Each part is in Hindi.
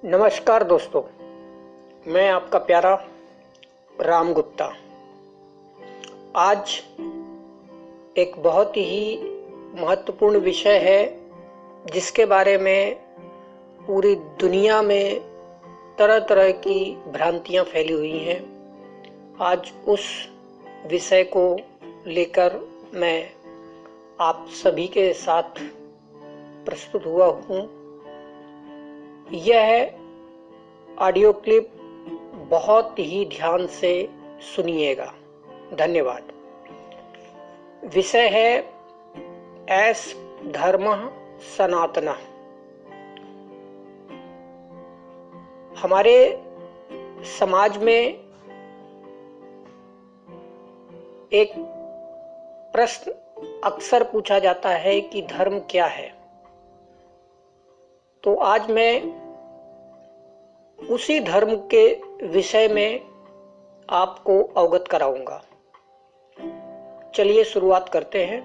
नमस्कार दोस्तों, मैं आपका प्यारा राम गुप्ता। आज एक बहुत ही महत्वपूर्ण विषय है जिसके बारे में पूरी दुनिया में तरह तरह की भ्रांतियां फैली हुई हैं। आज उस विषय को लेकर मैं आप सभी के साथ प्रस्तुत हुआ हूँ। यह ऑडियो क्लिप बहुत ही ध्यान से सुनिएगा। धन्यवाद। विषय है एस धर्मः सनातनः। हमारे समाज में एक प्रश्न अक्सर पूछा जाता है कि धर्म क्या है। तो आज मैं उसी धर्म के विषय में आपको अवगत कराऊंगा। चलिए शुरुआत करते हैं।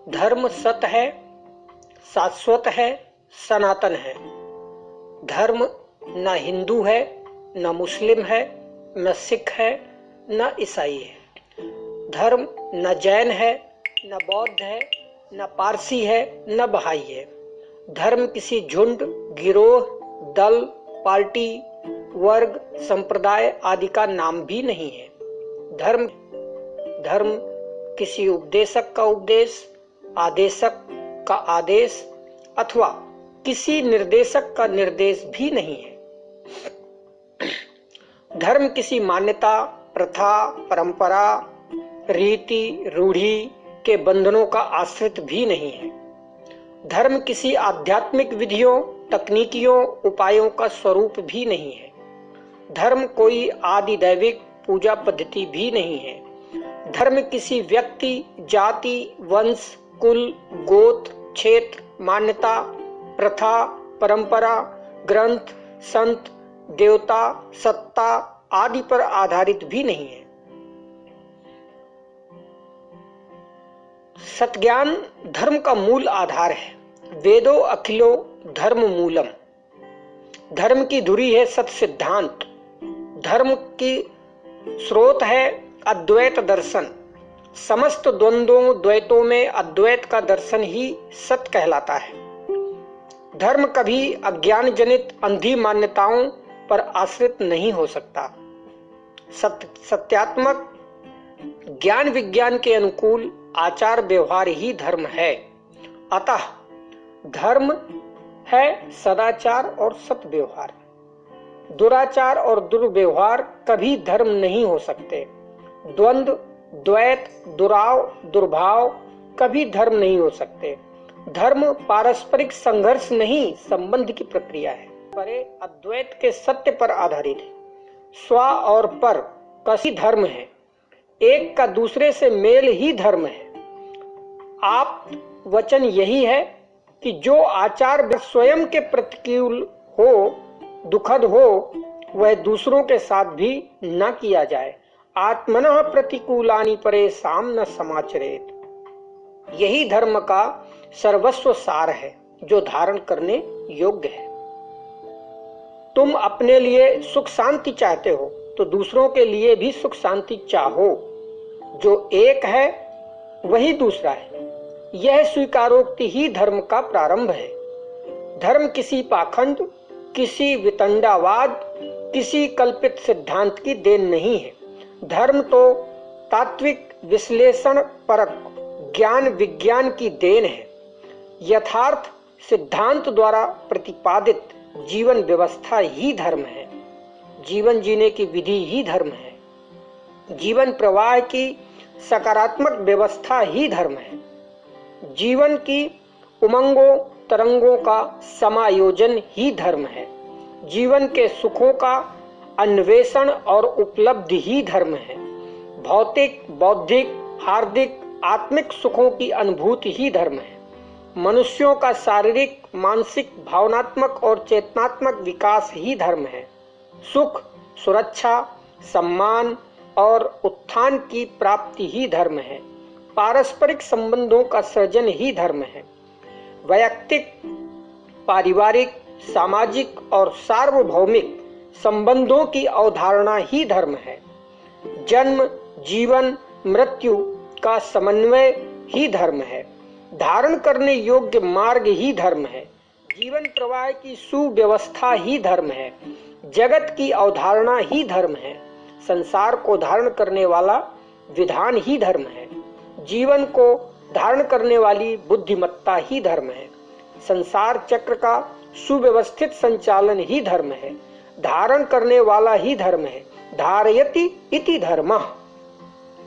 धर्म सत्य है, शाश्वत है, सनातन है। धर्म न हिंदू है, न मुस्लिम है, न सिख है, न ईसाई है। धर्म न जैन है, न बौद्ध है, न पारसी है, न बहाई है। धर्म किसी झुंड, गिरोह, दल, पार्टी, वर्ग, संप्रदाय आदि का नाम भी नहीं है। धर्म किसी उपदेशक का उपदेश, आदेशक का आदेश अथवा किसी निर्देशक का निर्देश भी नहीं है। धर्म किसी मान्यता, प्रथा, परंपरा, रीति, रूढ़ी के बंधनों का आश्रित भी नहीं है। धर्म किसी आध्यात्मिक विधियों, तकनीकियों, उपायों का स्वरूप भी नहीं है। धर्म कोई आदि दैविक पूजा पद्धति भी नहीं है। धर्म किसी व्यक्ति, जाति, वंश, कुल, गोत्र, क्षेत्र, मान्यता, प्रथा, परंपरा, ग्रंथ, संत, देवता, सत्ता आदि पर आधारित भी नहीं है। सत्ज्ञान धर्म का मूल आधार है। वेदो अखिलो धर्म मूलम। धर्म की धुरी है सत सिद्धांत। धर्म की स्रोत है अद्वैत दर्शन। समस्त द्वंद्वों, द्वैतों में अद्वैत का दर्शन ही सत्य कहलाता है। धर्म कभी अज्ञान जनित अंधी मान्यताओं पर आश्रित नहीं हो सकता। सत्यात्मक ज्ञान विज्ञान के अनुकूल आचार व्यवहार ही धर्म है। अतः धर्म है सदाचार और सत व्यवहार। दुराचार और दुर्व्यवहार कभी धर्म नहीं हो सकते। द्वंद्व, द्वैत, दुराव, दुर्भाव कभी धर्म नहीं हो सकते। धर्म पारस्परिक संघर्ष नहीं, संबंध की प्रक्रिया है। परे अद्वैत के सत्य पर आधारित है। स्व और पर कसी धर्म है। एक का दूसरे से मेल ही धर्म है। आप वचन यही है कि जो आचार स्वयं के प्रतिकूल हो, दुखद हो, वह दूसरों के साथ भी न किया जाए। आत्मनः प्रतिकूलानि परेषां न समाचरेत। यही धर्म का सर्वस्व सार है जो धारण करने योग्य है। तुम अपने लिए सुख शांति चाहते हो तो दूसरों के लिए भी सुख शांति चाहो। जो एक है वही दूसरा है। यह स्वीकारोक्ति ही धर्म का प्रारंभ है। धर्म किसी पाखंड, किसी वितंडावाद, किसी कल्पित सिद्धांत की देन नहीं है। धर्म तो तात्विक विश्लेषण परक ज्ञान विज्ञान की देन है। यथार्थ सिद्धांत द्वारा प्रतिपादित जीवन व्यवस्था ही धर्म है। जीवन जीने की विधि ही धर्म है। जीवन प्रवाह की सकारात्मक व्यवस्था ही धर्म है। जीवन की उमंगों, तरंगों का समायोजन ही धर्म है। जीवन के सुखों का अन्वेषण और उपलब्धि ही धर्म है। भौतिक, बौद्धिक, हार्दिक, आत्मिक सुखों की अनुभूति ही धर्म है। मनुष्यों का शारीरिक, मानसिक, भावनात्मक और चेतनात्मक विकास ही धर्म है। सुख, सुरक्षा, सम्मान और उत्थान की प्राप्ति ही धर्म है। पारस्परिक संबंधों का सृजन ही धर्म है। वैयक्तिक, पारिवारिक, सामाजिक और सार्वभौमिक संबंधों की अवधारणा ही धर्म है। जन्म, जीवन, मृत्यु का समन्वय ही धर्म है। धारण करने योग्य मार्ग ही धर्म है। जीवन प्रवाह की सुव्यवस्था ही धर्म है। जगत की अवधारणा ही धर्म है। संसार को धारण करने वाला विधान ही धर्म है। जीवन को धारण करने वाली बुद्धिमत्ता ही धर्म है। संसार चक्र का सुव्यवस्थित संचालन ही धर्म है। धारण करने वाला ही धर्म है। धारयति इति धर्मः।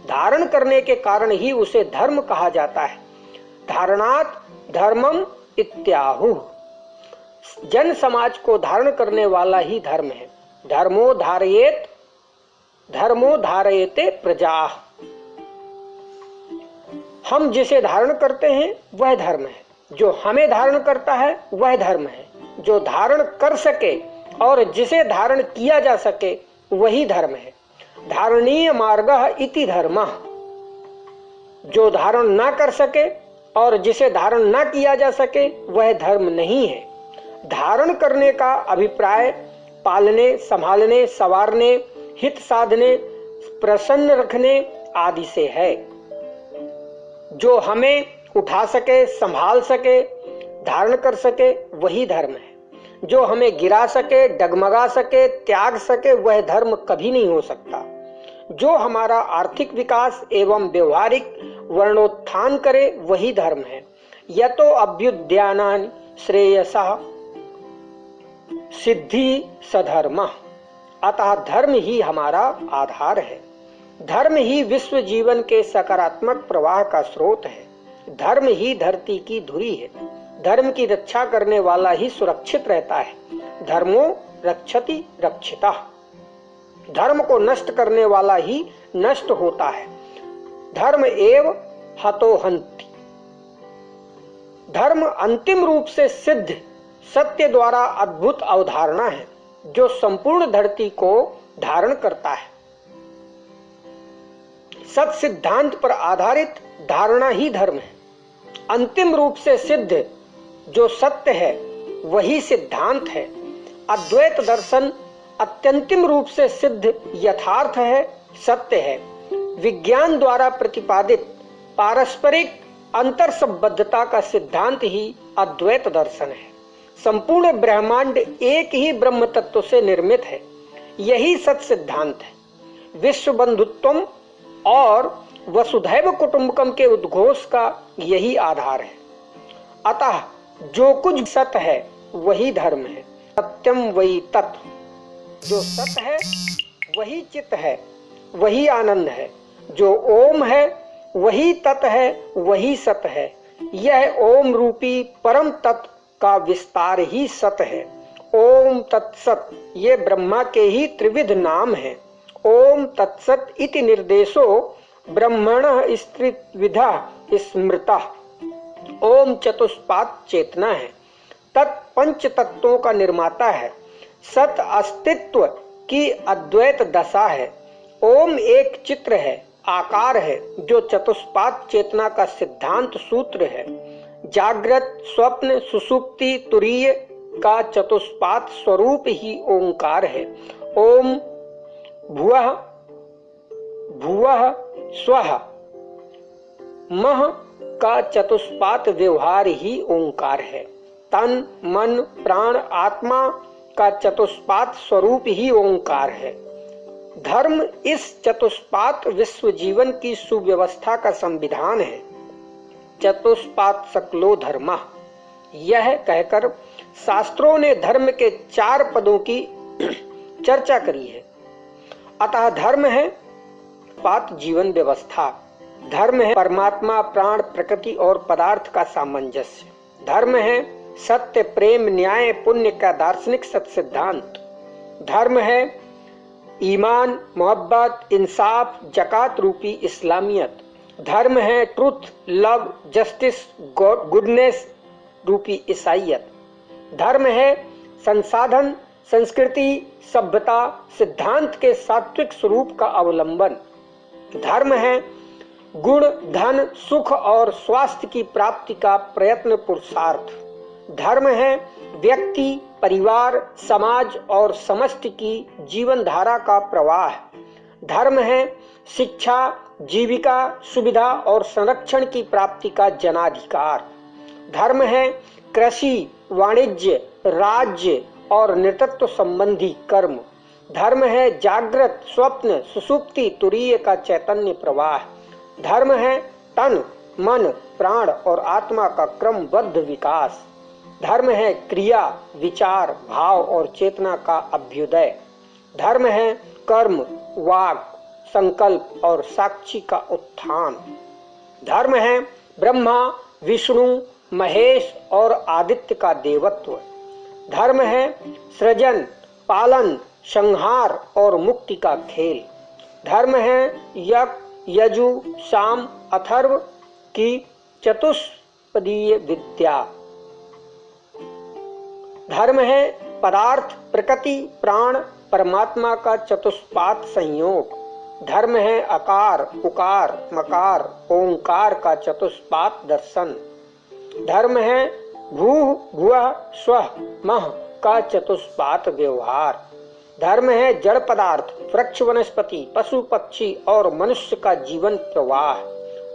धारण करने के कारण ही उसे धर्म कहा जाता है। धारणात् धर्मम इत्याहुः। जन समाज को धारण करने वाला ही धर्म है। धर्मो धारयते प्रजाः। हम जिसे धारण करते हैं वह धर्म है। जो हमें धारण करता है वह धर्म है। जो धारण कर सके और जिसे धारण किया जा सके वही धर्म है। धारणीय मार्गः इति धर्मः। जो धारण ना कर सके और जिसे धारण ना किया जा सके वह धर्म नहीं है। धारण करने का अभिप्राय पालने, संभालने, संवारने, हित साधने, प्रसन्न रखने आदि से है। जो हमें उठा सके, संभाल सके, धारण कर सके वही धर्म है। जो हमें गिरा सके, डगमगा सके, त्याग सके वह धर्म कभी नहीं हो सकता। जो हमारा आर्थिक विकास एवं व्यवहारिक वर्णोत्थान करे वही धर्म है। यतो अभ्युद्यानानि श्रेयसः सिद्धि सधर्मः। अतः धर्म ही हमारा आधार है। धर्म ही विश्व जीवन के सकारात्मक प्रवाह का स्रोत है। धर्म ही धरती की धुरी है। धर्म की रक्षा करने वाला ही सुरक्षित रहता है। धर्मो रक्षति रक्षितः। धर्म को नष्ट करने वाला ही नष्ट होता है। धर्म एव हतो हन्ति। धर्म अंतिम रूप से सिद्ध सत्य द्वारा अद्भुत अवधारणा है जो संपूर्ण धरती को धारण करता है। सत सिद्धांत पर आधारित धारणा ही धर्म है। अंतिम रूप से सिद्ध जो सत्य है वही सिद्धांत है। अद्वैत दर्शन अत्यंतिम रूप से सिद्ध यथार्थ है, सत्य है। विज्ञान द्वारा प्रतिपादित पारस्परिक अंतर संबद्धता का सिद्धांत ही अद्वैत दर्शन है। संपूर्ण ब्रह्मांड एक ही ब्रह्म तत्व से निर्मित है, यही सत सिद्धांत है। विश्व बंधुत्वम और वसुधैव कुटुंबकम के उद्घोष का यही आधार है। अतः जो कुछ सत है वही धर्म है। सत्यम वही तत्व। जो सत है वही चित है, वही आनंद है। जो ओम है वही तत् है, वही सत है। यह ओम रूपी परम तत्व का विस्तार ही सत है। ओम तत्सत ये ब्रह्मा के ही त्रिविध नाम है। ओम तत्सत इति निर्देशो ब्रह्मणः स्त्रिविधा स्मृता। ओम चतुष्पाद चेतना है। तत् पंच तत्वों का निर्माता है। सत अस्तित्व की अद्वैत दशा है। ओम एक चित्र है, आकार है जो चतुष्पाद चेतना का सिद्धांत सूत्र है। जागृत, स्वप्न, सुषुप्ति, तुरीय का चतुष्पाद स्वरूप ही ओंकार है। ओम भुवः भुवः स्वः मह का चतुष्पाद व्यवहार ही ओंकार है। तन, मन, प्राण, आत्मा का चतुष्पाद स्वरूप ही ओंकार है। धर्म इस चतुष्पाद विश्व जीवन की सुव्यवस्था का संविधान है। चतुष्पाद सकलो धर्मः। यह कहकर शास्त्रों ने धर्म के 4 पदों की चर्चा करी है। अतः धर्म है पात जीवन व्यवस्था। धर्म है परमात्मा, प्राण, प्रकृति और पदार्थ का सामंजस्य। धर्म है सत्य, प्रेम, न्याय, पुण्य का दार्शनिक सत सिद्धांत। धर्म है ईमान, मोहब्बत, इंसाफ, जकात रूपी इस्लामियत। धर्म है ट्रुथ, लव, जस्टिस, गुडनेस रूपी ईसाइयत। धर्म है संसाधन, संस्कृति, सभ्यता, सिद्धांत के सात्विक स्वरूप का अवलंबन। धर्म है गुण, धन, सुख और स्वास्थ्य की प्राप्ति का प्रयत्न, पुरुषार्थ। धर्म है व्यक्ति, परिवार, समाज और समष्टि की जीवन धारा का प्रवाह। धर्म है शिक्षा, जीविका, सुविधा और संरक्षण की प्राप्ति का जनाधिकार। धर्म है कृषि, वाणिज्य, राज्य और नेतृत्व संबंधी कर्म। धर्म है जागृत, स्वप्न, सुषुप्ति, तुरीय का चैतन्य प्रवाह। धर्म है तन, मन, प्राण और आत्मा का क्रमबद्ध विकास। धर्म है क्रिया, विचार, भाव और चेतना का अभ्युदय। धर्म है कर्म, वाक, संकल्प और साक्षी का उत्थान। धर्म है ब्रह्मा, विष्णु, महेश और आदित्य का देवत्व। धर्म है सृजन, पालन, संहार और मुक्ति का खेल। धर्म है यज्ञ, यजु, साम, अथर्व की चतुष्पदीय विद्या। धर्म है पदार्थ, प्रकृति, प्राण, परमात्मा का चतुष्पाद संयोग। धर्म है अकार, उकार, मकार, ओंकार का चतुष्पाद दर्शन। धर्म है भूः, भुवः, स्वः, महः का चतुष्पाद व्यवहार। धर्म है जड़ पदार्थ, वृक्ष, वनस्पति, पशु, पक्षी और मनुष्य का जीवन प्रवाह।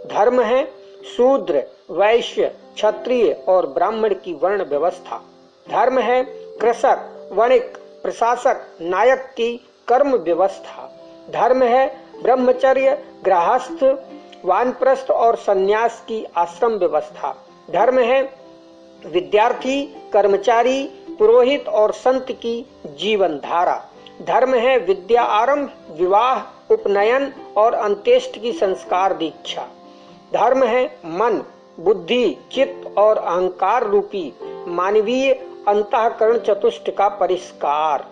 धर्म है शूद्र, वैश्य, क्षत्रिय और ब्राह्मण की वर्ण व्यवस्था। धर्म है कृषक, वणिक, प्रशासक, नायक की कर्म व्यवस्था। धर्म है ब्रह्मचर्य, गृहस्थ, वानप्रस्थ और सन्यास की आश्रम व्यवस्था। धर्म है विद्यार्थी, कर्मचारी, पुरोहित और संत की जीवन धारा। धर्म है विद्या आरंभ, विवाह, उपनयन और अंत्येष्टि की संस्कार दीक्षा। धर्म है मन, बुद्धि, चित्त और अहंकार रूपी मानवीय अंतःकरण चतुष्ट का परिष्कार।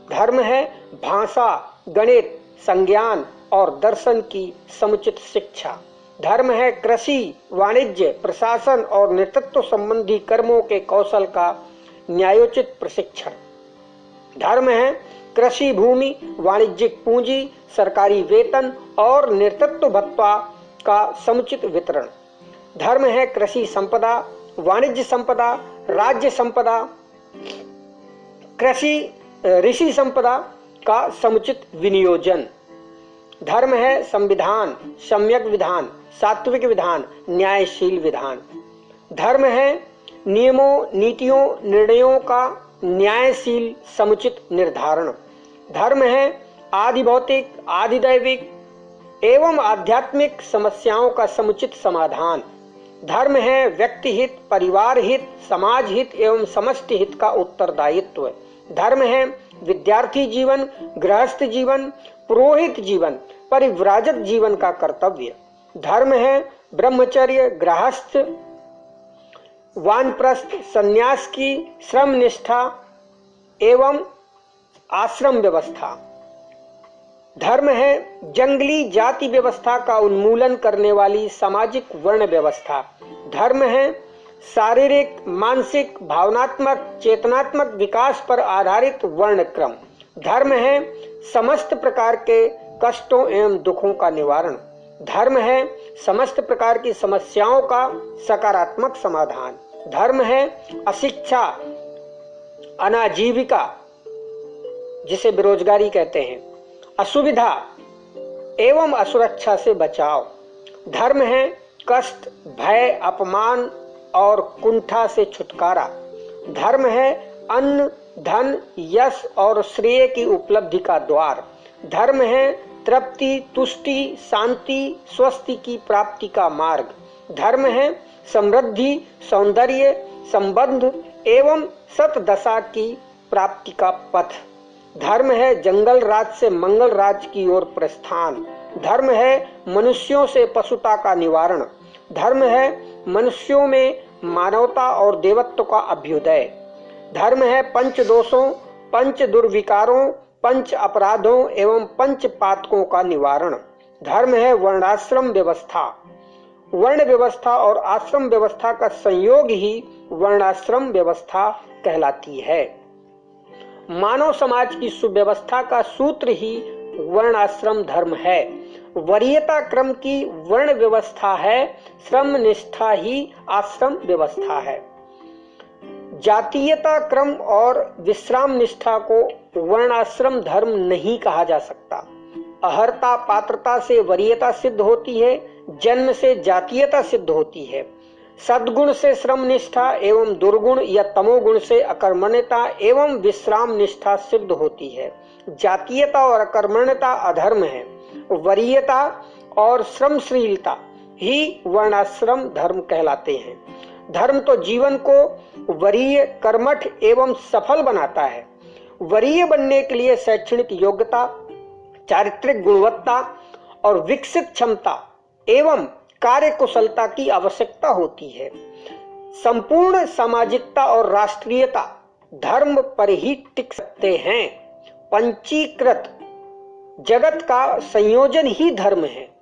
धर्म है भाषा, गणित, संज्ञान और दर्शन की समुचित शिक्षा। धर्म है कृषि, वाणिज्य, प्रशासन और नेतृत्व संबंधी कर्मों के कौशल का न्यायोचित प्रशिक्षण। धर्म है कृषि भूमि, वाणिज्यिक पूंजी, सरकारी वेतन और नेतृत्व भत्ता का समुचित वितरण। धर्म है कृषि संपदा, वाणिज्य संपदा, राज्य संपदा, कृषि ऋषि संपदा का समुचित विनियोजन। धर्म है संविधान, सम्यक विधान, सात्विक विधान, न्यायशील विधान। धर्म है नियमों, नीतियों, निर्णयों का न्यायशील समुचित निर्धारण। धर्म है आदि भौतिक, आदि दैविक एवं आध्यात्मिक समस्याओं का समुचित समाधान। धर्म है व्यक्ति हित, परिवार हित, समाज हित एवं समष्टि हित का उत्तरदायित्व। धर्म है विद्यार्थी जीवन, गृहस्थ जीवन, पुरोहित जीवन, परिव्राजक जीवन का कर्तव्य। धर्म है ब्रह्मचर्य, गृहस्थ, वानप्रस्थ, सन्यास की श्रम निष्ठा एवं आश्रम व्यवस्था। धर्म है जंगली जाति व्यवस्था का उन्मूलन करने वाली सामाजिक वर्ण व्यवस्था। धर्म है शारीरिक, मानसिक, भावनात्मक, चेतनात्मक विकास पर आधारित वर्ण क्रम। धर्म है समस्त प्रकार के कष्टों एवं दुखों का निवारण। धर्म है समस्त प्रकार की समस्याओं का सकारात्मक समाधान। धर्म है अशिक्षा, अनाजीविका जिसे बेरोजगारी कहते हैं, असुविधा एवं असुरक्षा से बचाव। धर्म है कष्ट, भय, अपमान और कुंठा से छुटकारा। धर्म है अन्न, धन, यश और श्रेय की उपलब्धि का द्वार। धर्म है तृप्ति, तुष्टि, शांति, स्वस्ति की प्राप्ति का मार्ग। धर्म है समृद्धि, सौंदर्य, संबंध एवं सतदशा की प्राप्ति का पथ। धर्म है जंगल राज से मंगल राज की ओर प्रस्थान। धर्म है मनुष्यों से पशुता का निवारण। धर्म है मनुष्यों में मानवता और देवत्व का अभ्युदय। धर्म है पंच दोषों, पंच दुर्विकारों, पंच अपराधों एवं पंच पातकों का निवारण। धर्म है वर्णाश्रम व्यवस्था। वर्ण व्यवस्था और आश्रम व्यवस्था का संयोग ही वर्णाश्रम व्यवस्था कहलाती है। मानव समाज की सुव्यवस्था का सूत्र ही वर्णाश्रम धर्म है। वरीयता क्रम की वर्ण व्यवस्था है, श्रम निष्ठा ही आश्रम व्यवस्था है। जातीयता, क्रम और विश्राम निष्ठा को वर्णाश्रम धर्म नहीं कहा जा सकता। अहर्ता पात्रता से वरीयता सिद्ध होती है, जन्म से जातीयता सिद्ध होती है। सद्गुण से श्रम निष्ठा एवं दुर्गुण या तमोगुण से अकर्मण्यता एवं विश्राम निष्ठा सिद्ध होती है। जातीयता और अकर्मण्यता अधर्म है। वरीयता और श्रमशीलता ही वर्णाश्रम धर्म कहलाते हैं। धर्म तो जीवन को वरीय, कर्मठ एवं सफल बनाता है। वरीय बनने के लिए शैक्षणिक योग्यता, चारित्रिक गुणवत्ता और विकसित क्षमता एवं कार्य कुशलता की आवश्यकता होती है। संपूर्ण सामाजिकता और राष्ट्रीयता धर्म पर ही टिक सकते हैं। पंचीकृत जगत का संयोजन ही धर्म है।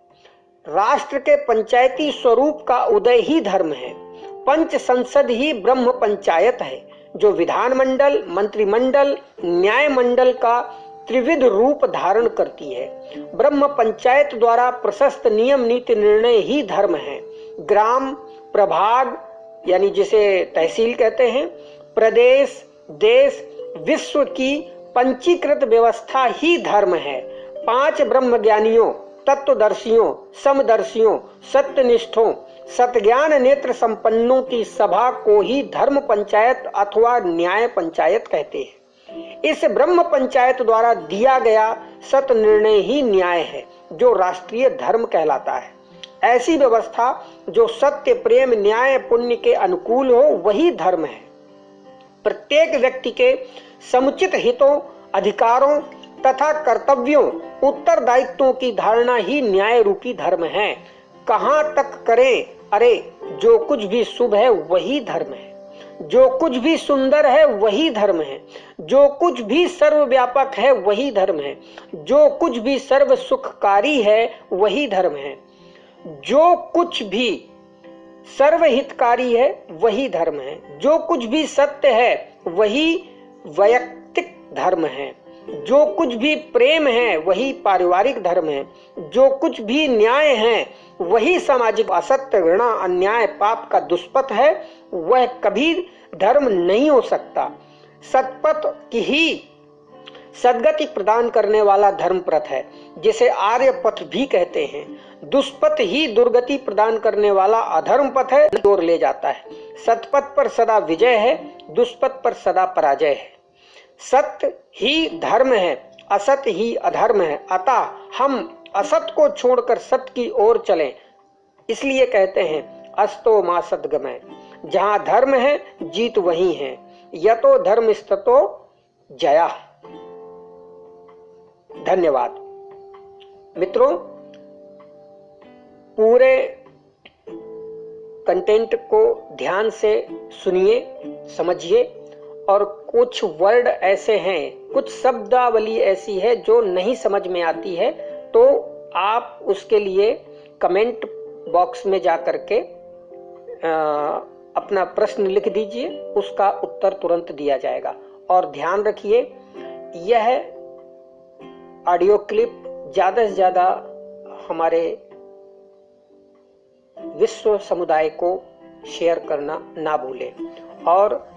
राष्ट्र के पंचायती स्वरूप का उदय ही धर्म है। पंच संसद ही ब्रह्म पंचायत है, जो विधानमंडल, मंत्रिमंडल, न्यायमंडल का त्रिविध रूप धारण करती है। ब्रह्म पंचायत द्वारा प्रशस्त नियम नीति निर्णय ही धर्म है। ग्राम, प्रभाग यानी जिसे तहसील कहते हैं, प्रदेश, देश, विश्व की पंचीकृत व्यवस्था ही धर्म है। 5 ब्रह्मज्ञानियों, तत्वदर्शियों, समदर्शियों, सत्यनिष्ठों, सतज्ञान नेत्र संपन्नों की सभा को ही धर्म पंचायत अथवा न्याय पंचायत कहते हैं। इस ब्रह्म पंचायत द्वारा दिया गया सत निर्णय ही न्याय है, जो राष्ट्रीय धर्म कहलाता है। ऐसी व्यवस्था जो सत्य, प्रेम, न्याय, पुण्य के अनुकूल हो, वही धर्म है। प्रत्येक व्यक्ति के समुचित हितों, अधिकारों तथा कर्तव्यों, उत्तरदायित्वों की धारणा ही न्याय रूपी धर्म है। कहां तक करें? अरे, जो कुछ भी शुभ है वही धर्म है। जो कुछ भी सुंदर है वही धर्म है। जो कुछ भी सर्वव्यापक है वही धर्म है। जो कुछ भी सर्व सुखकारी है वही धर्म है। जो कुछ भी सर्वहितकारी है वही धर्म है। जो कुछ भी सत्य है वही वैयक्तिक धर्म है। जो कुछ भी प्रेम है वही पारिवारिक धर्म है। जो कुछ भी न्याय है वही सामाजिक। असत्य, घृणा, अन्याय, पाप का दुष्पथ है, वह कभी धर्म नहीं हो सकता। सतपथ की ही सदगति प्रदान करने वाला धर्मपथ है, जिसे आर्य पथ भी कहते हैं। दुष्पथ ही दुर्गति प्रदान करने वाला अधर्म पथ है, ओर ले जाता है। सतपथ पर सदा विजय है, दुष्पथ पर सदा पराजय है। सत्य ही धर्म है, असत ही अधर्म है। अतः हम असत को छोड़कर सत्य की ओर चलें। इसलिए कहते हैं अस्तो मा सद्गमय। जहां धर्म है जीत वहीं है। यतो धर्म स्ततो जया। धन्यवाद मित्रों, पूरे कंटेंट को ध्यान से सुनिए, समझिए। और कुछ वर्ड ऐसे हैं, कुछ शब्दावली ऐसी है जो नहीं समझ में आती है, तो आप उसके लिए कमेंट बॉक्स में जा करके अपना प्रश्न लिख दीजिए, उसका उत्तर तुरंत दिया जाएगा। और ध्यान रखिए, यह ऑडियो क्लिप ज्यादा से ज्यादा हमारे विश्व समुदाय को शेयर करना ना भूलें। और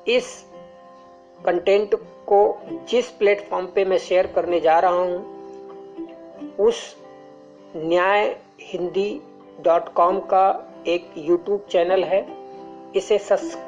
इस कंटेंट को जिस प्लेटफॉर्म पे मैं शेयर करने जा रहा हूं, उस न्यायहिंदी.com का एक YouTube चैनल है, इसे सब्सक्राइब